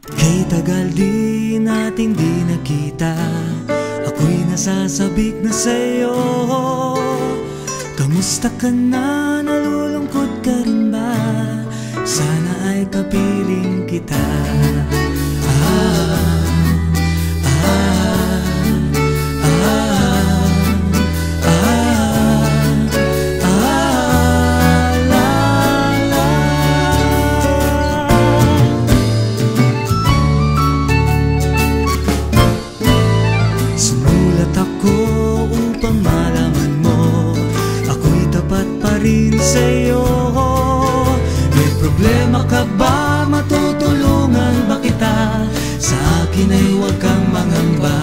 Kay tagal di natin di nakita, ako'y nasasabik na sa'yo. Kamusta ka na? Nalulungkot ka rin ba? Sana ay kapiling kita. Sa'yo, may problema ka ba? Matutulungan ba kita? Sa akin ay huwag kang mangamba.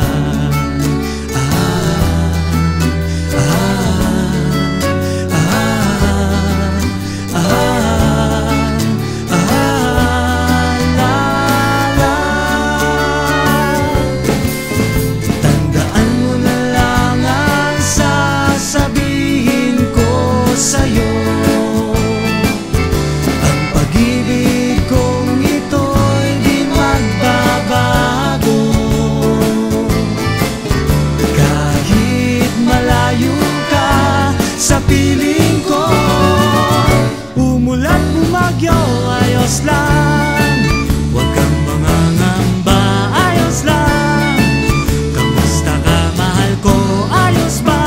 Tandaan mo na lang ang sasabihin ko sa'yo. Sa piling ko, umulan bumagyo, ayos lang. Huwag kang mangangamba, ayos lang. Kamusta ka, mahal ko, ayos ba?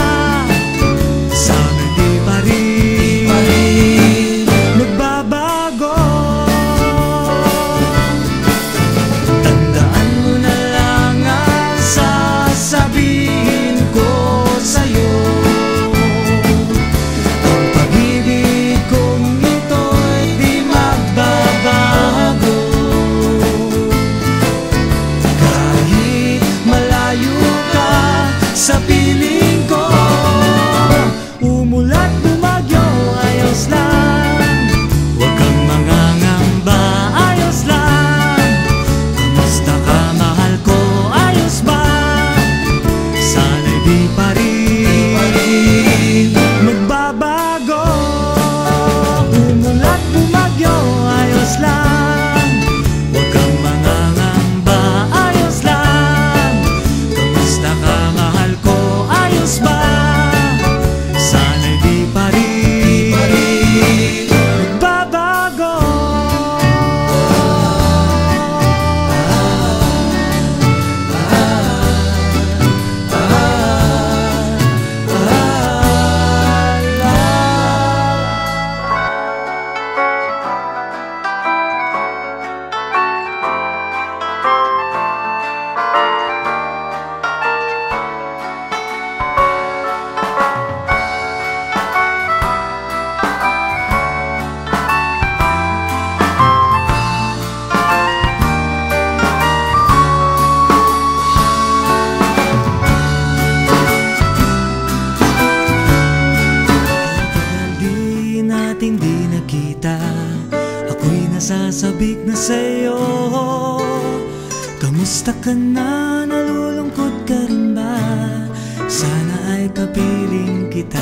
Sana di pa rin nagbabago. Tandaan mo na lang ang sasabihin ko sa'yo. Sa piling ko, umulan bumagyo, ayos lang. Huwag kang mangangamba, ayos lang. Kamusta ka, mahal ko, ayos ba? Sana'y di pa rin magbabago. Umulan bumagyo, ayos lang. Huwag kang mangangamba, ayos lang. Kamusta ka, ayos ba? Sana'y di pa rin magbabago. Di nakita, ako'y nasasabik na sa'yo. Kamusta ka na? Nalulungkot ka rin ba? Sana ay kapiling kita.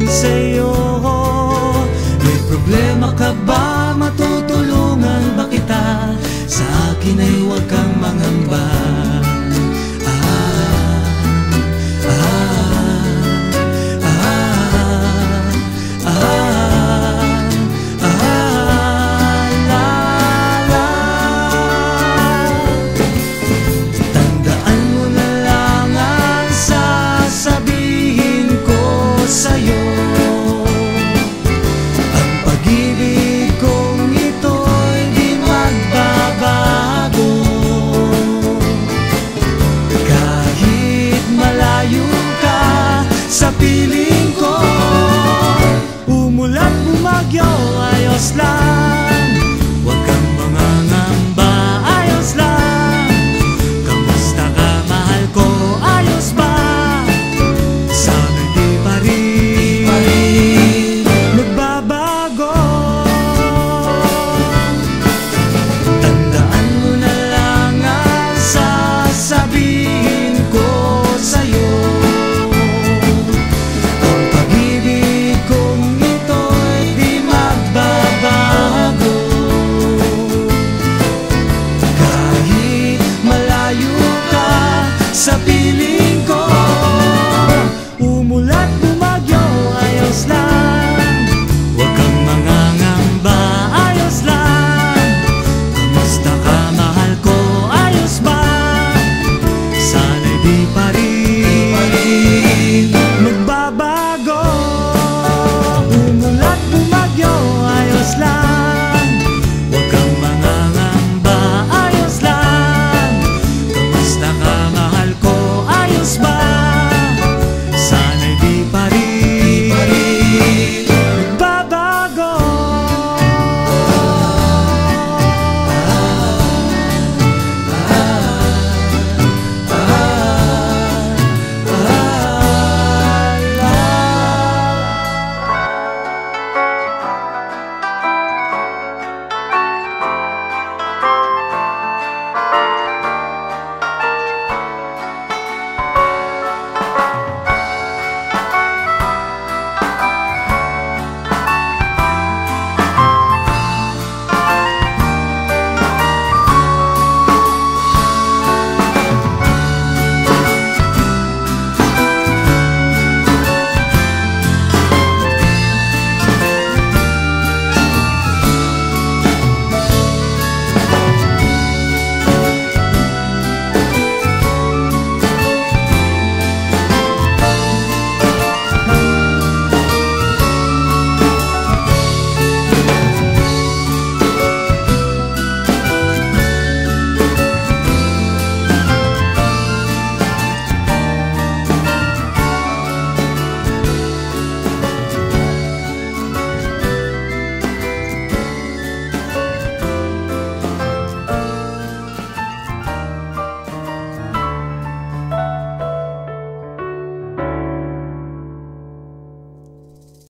Sa'yo, may problema ka ba? Matutulungan ba kita? Sa akin ay huwag kang mangamba. Tandaan mo na lang ang sasabihin ko sa'yo. Sa piling ko, umulan bumagyo, ayos lang.